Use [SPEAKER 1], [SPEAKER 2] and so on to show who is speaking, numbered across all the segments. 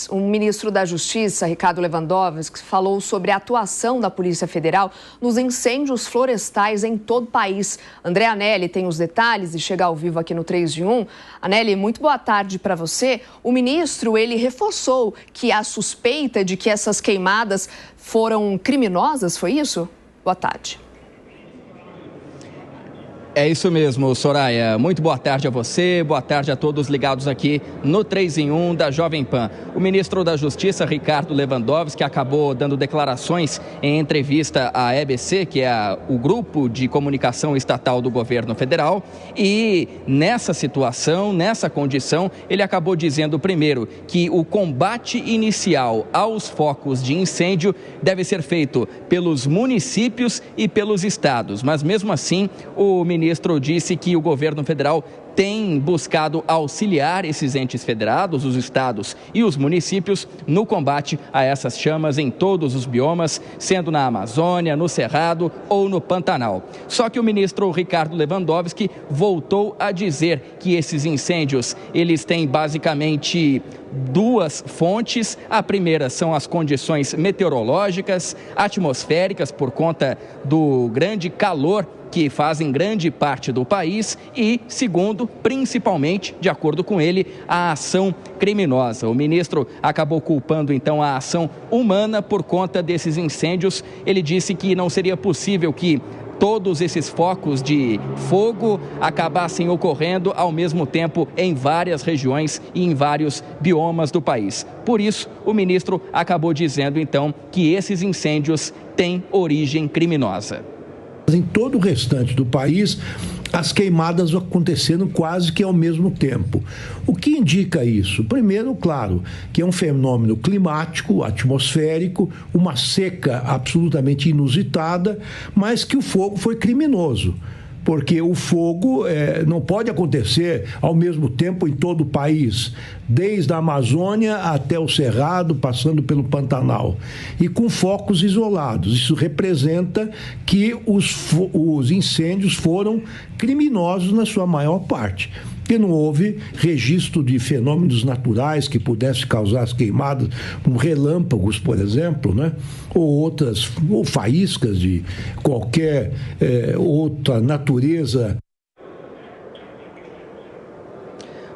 [SPEAKER 1] O ministro da Justiça, Ricardo Lewandowski, falou sobre a atuação da Polícia Federal nos incêndios florestais em todo o país. André Anelli tem os detalhes e chega ao vivo aqui no 3 de 1. Anelli, muito boa tarde para você. O ministro, ele reforçou que a suspeita de que essas queimadas foram criminosas, foi isso? Boa tarde.
[SPEAKER 2] É isso mesmo, Soraya. Muito boa tarde a você, boa tarde a todos ligados aqui no 3 em 1 da Jovem Pan. O ministro da Justiça, Ricardo Lewandowski, acabou dando declarações em entrevista à EBC, que é o grupo de comunicação estatal do governo federal, e nessa situação, nessa condição, ele acabou dizendo primeiro que o combate inicial aos focos de incêndio deve ser feito pelos municípios e pelos estados, mas mesmo assim o ministro disse que o governo federal tem buscado auxiliar esses entes federados, os estados e os municípios, no combate a essas chamas em todos os biomas, sendo na Amazônia, no Cerrado ou no Pantanal. Só que o ministro Ricardo Lewandowski voltou a dizer que esses incêndios, eles têm basicamente duas fontes. A primeira são as condições meteorológicas, atmosféricas, por conta do grande calor que fazem grande parte do país, e, segundo, principalmente, de acordo com ele, a ação criminosa. O ministro acabou culpando, então, a ação humana por conta desses incêndios. Ele disse que não seria possível que todos esses focos de fogo acabassem ocorrendo ao mesmo tempo em várias regiões e em vários biomas do país. Por isso, o ministro acabou dizendo, então, que esses incêndios têm origem criminosa.
[SPEAKER 3] Em todo o restante do país, as queimadas acontecendo quase que ao mesmo tempo. O que indica isso? Primeiro, claro, que é um fenômeno climático, atmosférico, uma seca absolutamente inusitada, mas que o fogo foi criminoso. Porque o fogo não pode acontecer ao mesmo tempo em todo o país, desde a Amazônia até o Cerrado, passando pelo Pantanal, e com focos isolados. Isso representa que os incêndios foram criminosos na sua maior parte, porque não houve registro de fenômenos naturais que pudessem causar as queimadas, como relâmpagos, por exemplo, né? ou faíscas de qualquer outra natureza.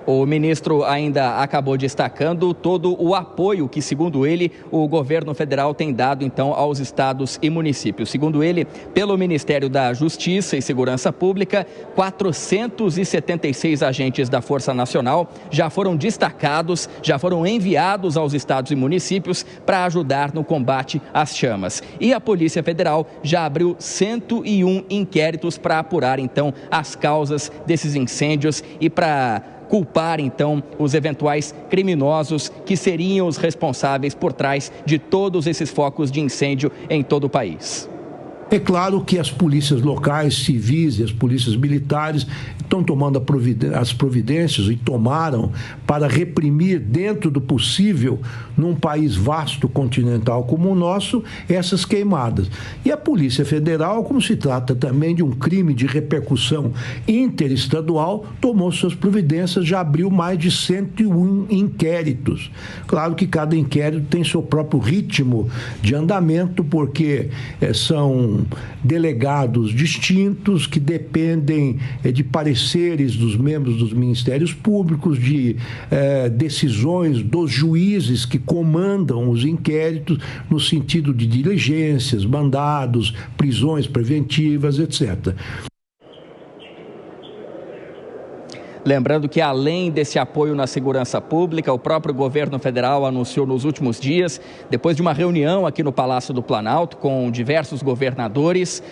[SPEAKER 2] O ministro ainda acabou destacando todo o apoio que, segundo ele, o governo federal tem dado, então, aos estados e municípios. Segundo ele, pelo Ministério da Justiça e Segurança Pública, 476 agentes da Força Nacional já foram destacados, já foram enviados aos estados e municípios para ajudar no combate às chamas. E a Polícia Federal já abriu 101 inquéritos para apurar, então, as causas desses incêndios e para culpar, então, os eventuais criminosos que seriam os responsáveis por trás de todos esses focos de incêndio em todo o país.
[SPEAKER 3] É claro que as polícias locais, civis e as polícias militares estão tomando as providências e tomaram para reprimir, dentro do possível, num país vasto, continental como o nosso, essas queimadas. E a Polícia Federal, como se trata também de um crime de repercussão interestadual, tomou suas providências, já abriu mais de 101 inquéritos. Claro que cada inquérito tem seu próprio ritmo de andamento, porque são delegados distintos que dependem de pareceres dos membros dos ministérios públicos, de decisões dos juízes que comandam os inquéritos no sentido de diligências, mandados, prisões preventivas, etc.
[SPEAKER 2] Lembrando que, além desse apoio na segurança pública, o próprio governo federal anunciou nos últimos dias, depois de uma reunião aqui no Palácio do Planalto com diversos governadores,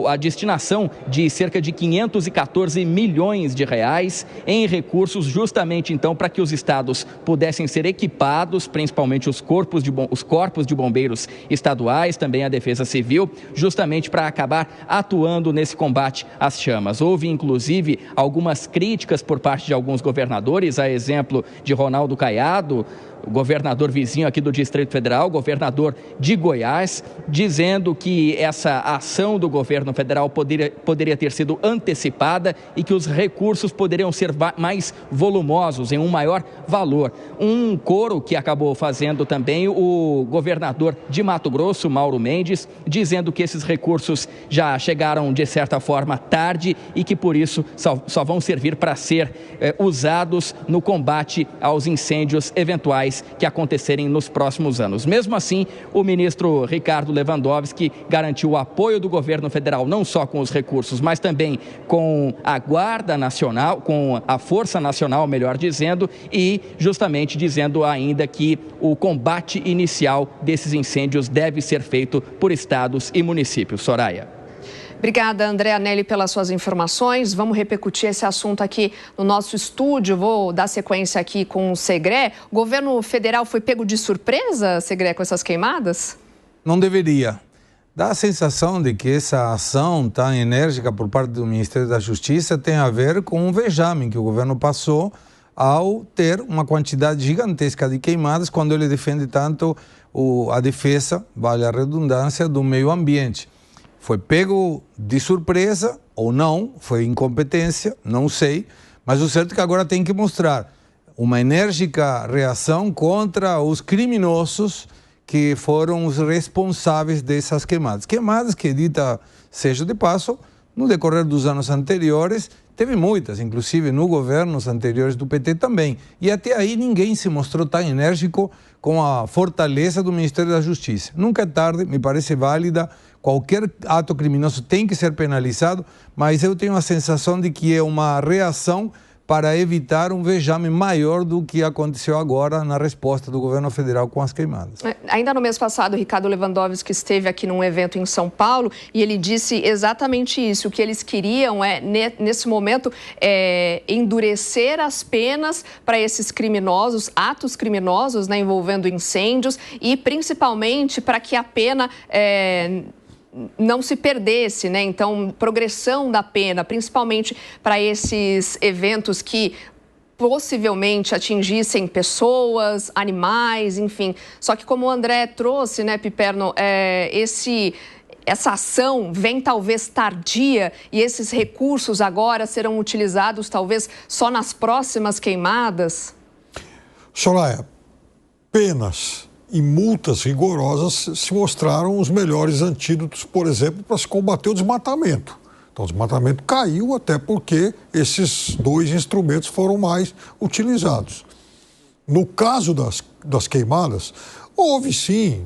[SPEAKER 2] a destinação de cerca de 514 milhões de reais em recursos, justamente então para que os estados pudessem ser equipados, principalmente os corpos de bombeiros estaduais, também a Defesa Civil, justamente para acabar atuando nesse combate às chamas. Houve, inclusive, algumas críticas por parte de alguns governadores, a exemplo de Ronaldo Caiado, o governador vizinho aqui do Distrito Federal, o governador de Goiás, dizendo que essa ação do governo federal poderia ter sido antecipada e que os recursos poderiam ser mais volumosos, em um maior valor. Um coro que acabou fazendo também o governador de Mato Grosso, Mauro Mendes, dizendo que esses recursos já chegaram, de certa forma, tarde e que, por isso, só vão servir para ser usados no combate aos incêndios eventuais que acontecerem nos próximos anos. Mesmo assim, o ministro Ricardo Lewandowski garantiu o apoio do governo federal, não só com os recursos, mas também com a Guarda Nacional, com a Força Nacional, melhor dizendo, e justamente dizendo ainda que o combate inicial desses incêndios deve ser feito por estados e municípios. Soraya.
[SPEAKER 1] Obrigada, André Anelli, pelas suas informações. Vamos repercutir esse assunto aqui no nosso estúdio. Vou dar sequência aqui com o Segré. O governo federal foi pego de surpresa, Segré, com essas queimadas?
[SPEAKER 4] Não deveria. Dá a sensação de que essa ação tão enérgica por parte do Ministério da Justiça tem a ver com um vexame que o governo passou ao ter uma quantidade gigantesca de queimadas quando ele defende tanto a defesa, vale a redundância, do meio ambiente. Foi pego de surpresa ou não, foi incompetência, não sei, mas o certo é que agora tem que mostrar uma enérgica reação contra os criminosos que foram os responsáveis dessas queimadas. Queimadas que, dita seja de passo, no decorrer dos anos anteriores, teve muitas, inclusive no governos anteriores do PT também. E até aí ninguém se mostrou tão enérgico com a fortaleza do Ministério da Justiça. Nunca é tarde, me parece válida. Qualquer ato criminoso tem que ser penalizado, mas eu tenho a sensação de que é uma reação para evitar um vexame maior do que aconteceu agora na resposta do governo federal com as queimadas.
[SPEAKER 1] Ainda no mês passado, o Ricardo Lewandowski esteve aqui num evento em São Paulo e ele disse exatamente isso. O que eles queriam nesse momento, endurecer as penas para esses criminosos, atos criminosos, envolvendo incêndios e principalmente para que a pena não se perdesse, Então, progressão da pena, principalmente para esses eventos que possivelmente atingissem pessoas, animais, enfim. Só que como o André trouxe, Piperno, essa ação vem talvez tardia e esses recursos agora serão utilizados talvez só nas próximas queimadas?
[SPEAKER 5] Soraya, penas e multas rigorosas se mostraram os melhores antídotos, por exemplo, para se combater o desmatamento. Então, o desmatamento caiu até porque esses dois instrumentos foram mais utilizados. No caso das queimadas, houve sim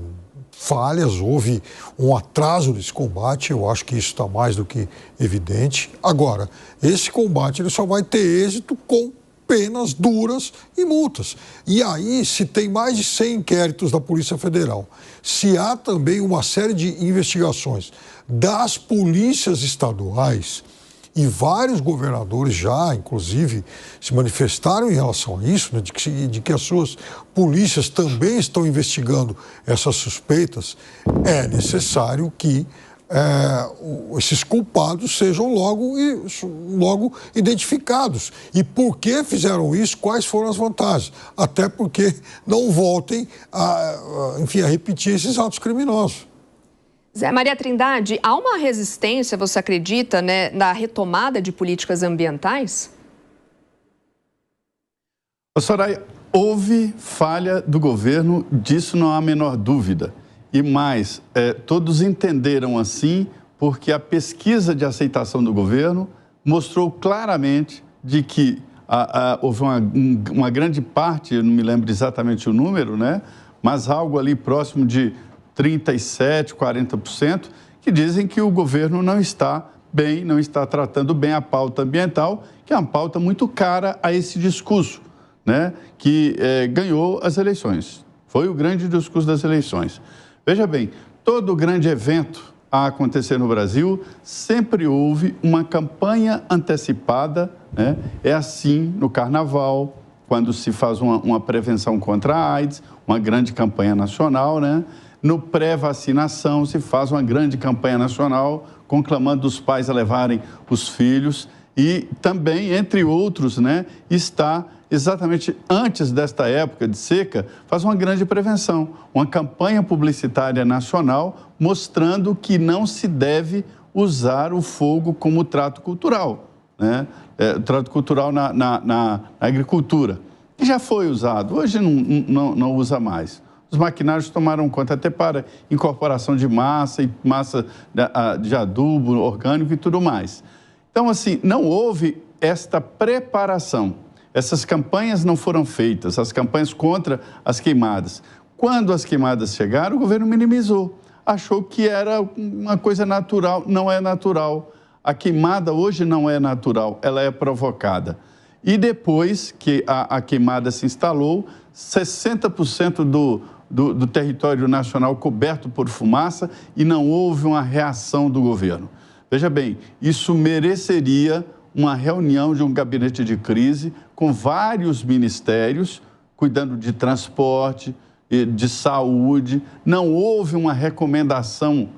[SPEAKER 5] falhas, houve um atraso desse combate, eu acho que isso está mais do que evidente. Agora, esse combate ele só vai ter êxito com penas duras e multas. E aí, se tem mais de 100 inquéritos da Polícia Federal, se há também uma série de investigações das polícias estaduais, e vários governadores já, inclusive, se manifestaram em relação a isso, de que as suas polícias também estão investigando essas suspeitas, é necessário que esses culpados sejam logo identificados. E por que fizeram isso? Quais foram as vantagens? Até porque não voltem a repetir esses atos criminosos.
[SPEAKER 1] Zé Maria Trindade, há uma resistência, você acredita, na retomada de políticas ambientais?
[SPEAKER 6] Soraya, houve falha do governo, disso não há a menor dúvida. E mais, todos entenderam assim porque a pesquisa de aceitação do governo mostrou claramente de que houve uma grande parte, eu não me lembro exatamente o número, mas algo ali próximo de 37%, 40%, que dizem que o governo não está bem, não está tratando bem a pauta ambiental, que é uma pauta muito cara a esse discurso, que ganhou as eleições. Foi o grande discurso das eleições. Veja bem, todo grande evento a acontecer no Brasil, sempre houve uma campanha antecipada, É assim no Carnaval, quando se faz uma prevenção contra a AIDS, uma grande campanha nacional, No pré-vacinação se faz uma grande campanha nacional, conclamando os pais a levarem os filhos. E também, entre outros, né, está exatamente antes desta época de seca, faz uma grande prevenção, uma campanha publicitária nacional mostrando que não se deve usar o fogo como trato cultural, né? Trato cultural na agricultura, que já foi usado, hoje não usa mais. Os maquinários tomaram conta até para incorporação de massa e massa de adubo orgânico e tudo mais. Então, assim, não houve esta preparação. Essas campanhas não foram feitas, as campanhas contra as queimadas. Quando as queimadas chegaram, o governo minimizou. Achou que era uma coisa natural. Não é natural. A queimada hoje não é natural, ela é provocada. E depois que a queimada se instalou, 60% do território nacional coberto por fumaça e não houve uma reação do governo. Veja bem, isso mereceria uma reunião de um gabinete de crise com vários ministérios, cuidando de transporte, de saúde. Não houve uma recomendação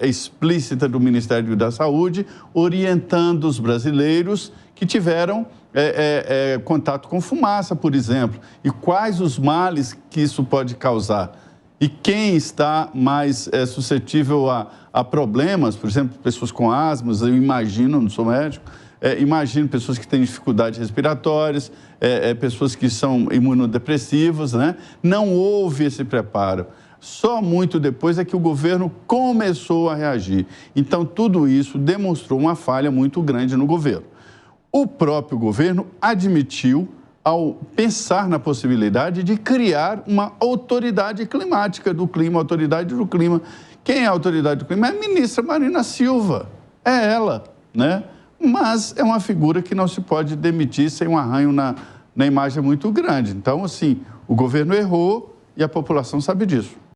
[SPEAKER 6] explícita do Ministério da Saúde orientando os brasileiros que tiveram contato com fumaça, por exemplo, e quais os males que isso pode causar. E quem está mais suscetível a problemas, por exemplo, pessoas com asma, eu imagino, não sou médico, imagino pessoas que têm dificuldades respiratórias, pessoas que são imunodepressivas, né? Não houve esse preparo. Só muito depois é que o governo começou a reagir. Então, tudo isso demonstrou uma falha muito grande no governo. O próprio governo admitiu, ao pensar na possibilidade de criar uma autoridade climática do clima, autoridade do clima. Quem é a autoridade do clima? É a ministra Marina Silva. É ela, né? Mas é uma figura que não se pode demitir sem um arranho na imagem muito grande. Então, assim, o governo errou e a população sabe disso.